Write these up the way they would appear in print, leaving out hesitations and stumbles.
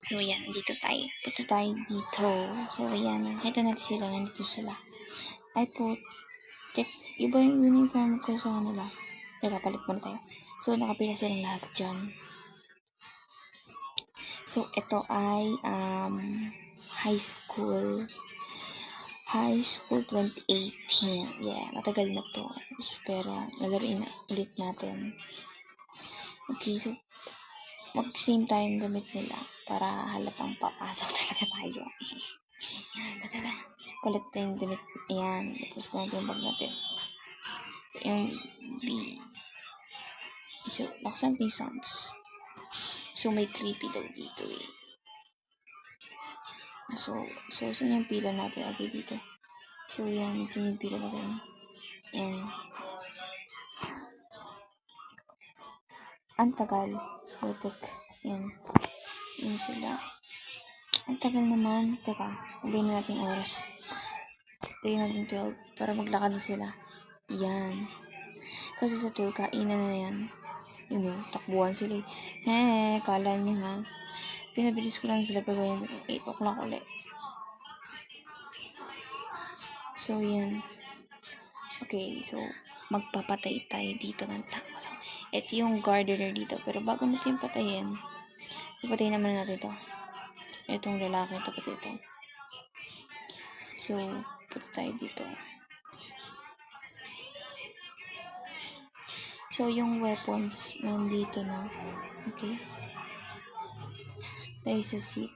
So, yan. Dito tayo. Punta tayo dito. So, ayan. Nakita natin sila. Nandito sila. Ay po. Check. Iba yung uniform ko sa kanila. Teka, palit muna tayo. So, nakapila silang lahat dyan. So, ito ay high school 2018. Yeah, matagal na to. Pero, lalaroin na ulit natin. Okay, so, mag-same tayo ng damit nila para halatang papasok talaga tayo. Patala. Kulit tayong damit. Ayan. Tapos ko natin yung bag natin. Yung B. So, laksan natin sounds. So, may creepy daw dito eh. So, saan yung pila natin? Okay, dito. So, yan. Saan yung pila natin? Yan. Ang tagal. Butik. Yan. Yan sila. Ang tagal naman. Teka, sabihin na natin oras. Tingnan natin 12 para maglakad na sila. Yan. Kasi sa 12, kainan na yan. Yun o, takbuhan sila eh. Kala nyo ha. Pinabilis ko lang sila pero 8 o'clock ulit. So, yan. Okay, so, magpapatay tayo dito ng tao. Ito yung gardener dito. Pero bago natin patayin, ipatayin naman natin ito. Itong lalaki ito pati ito. So, punta tayo dito. So, yung weapons nandito na. Okay. Tayo sa seat.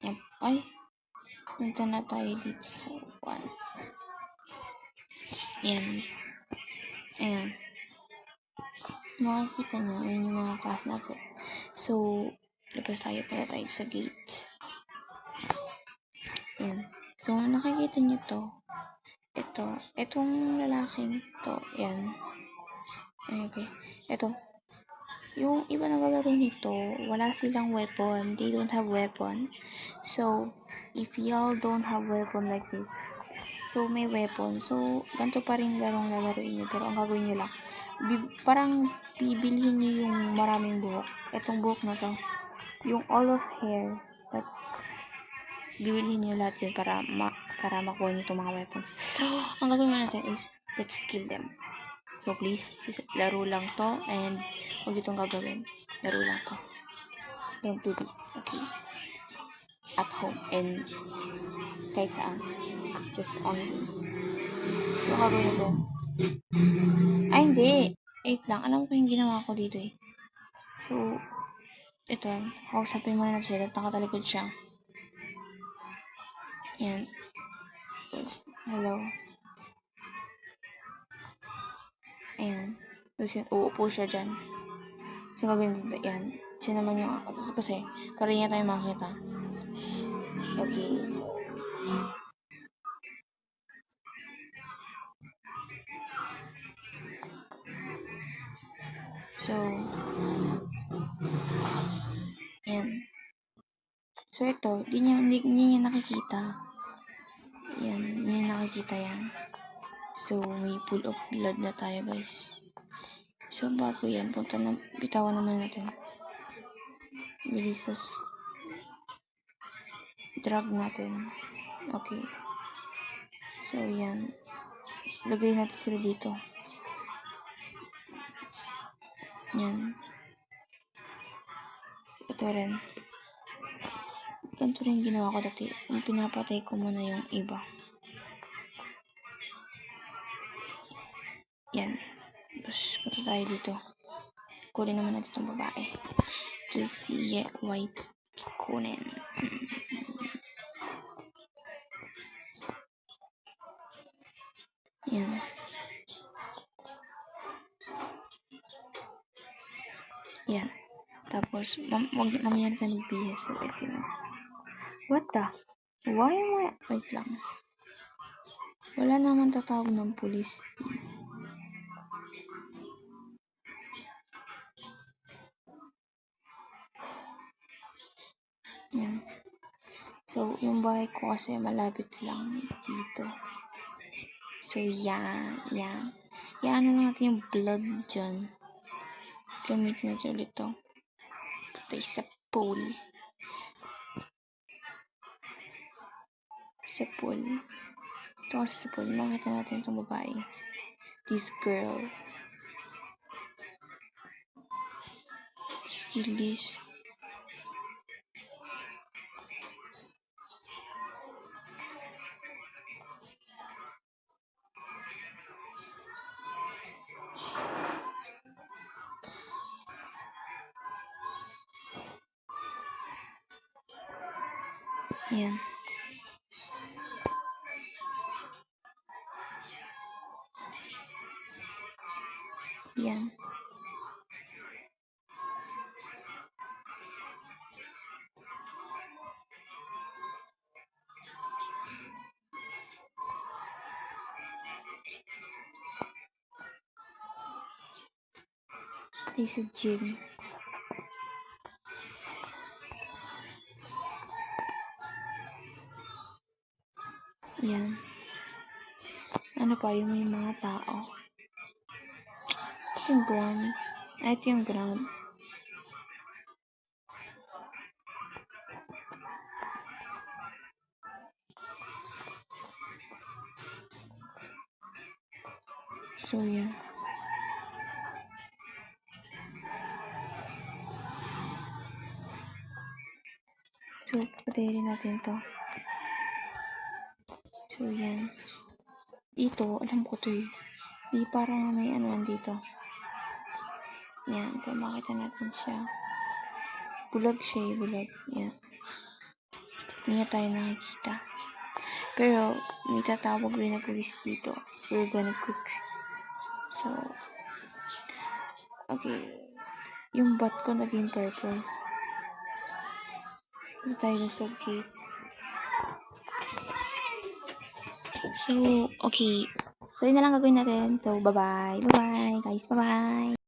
Yep. Ay! Punta na tayo dito sa 1. Yan. Ayan. Makikita nyo, yun yung mga class natin. So, labas tayo pala tayo sa gate. Yan. So, nakikita nyo to. Itong lalaking to. Yan. Okay. Ito. Yung iba naglalaro nito, wala silang weapon. They don't have weapon. So, if y'all don't have weapon like this, so may weapon. So, ganito pa rin larong lalaroin nyo. Pero ang gagawin nyo lang, parang bibilhin nyo yung maraming buhok. Itong buhok na to. Yung all of hair. But, bibilhin nyo lahat yun para makuha nyo itong mga weapons. So, ang gagawin natin is, let's kill them. So, please, laro lang to and huwag itong gagawin. Laro lang to. Don't do this. Okay? At home and kahit saan. Just only. So, gagawin ito. Ay, hindi. 8 lang. Alam ko yung ginawa ko dito eh. So, ito. Kausapin muna natin siya. Nakatalikod siya. Yan. Hello. Ayan. Tapos uupo siya dyan. So, gagawin dito. Yan. Siya naman yung kasi para niya tayo makita. Okay. So, yan. So, ito, hindi niya nakikita. Yan, hindi niya nakikita yan. So, may pool of blood na tayo, guys. So, bago yan, bitawan naman natin. Bilisas. Drag natin. Okay. So, yan. Lagay natin sila dito. Yan. Ito rin. Ganito rin ginawa ko dati. Pinapatay ko muna yung iba. Yan. Tapos, punta tayo dito. Kunin naman natin itong babae. To see white kunin. Yan. Yan. Tapos, mamaya natin mag-BS. What the? Why am I... Wait lang. Wala naman tatawag ng pulis. Yan. So, yung bahay ko kasi malapit lang dito. So, yan. Yan. Yan na lang natin yung blood dyan. Gamitin natin ulit ito. Patay sa pool. Sa pool. Ito kasi sa pool. Makita natin itong babae. This girl. Stylish. Yan. Yan. Ito sa gym. Yan. Ano pa yung may mga tao. Ito yung ground. Ito yung ground. So, yan. So, patayin natin to. So, yan. Dito, alam ko to eh. Di parang may ano dito. Yan. So, makita natin siya. Bulag siya eh. Bulag. Yan. Hindi na tayo nakikita. Pero, may tatawag rin na police dito. We're gonna cook. So, okay. Yung bat ko naging purple. Ito tayo sa gate. So, okay. So, yun na lang gagawin natin. So, bye-bye. Bye-bye, guys. Bye-bye.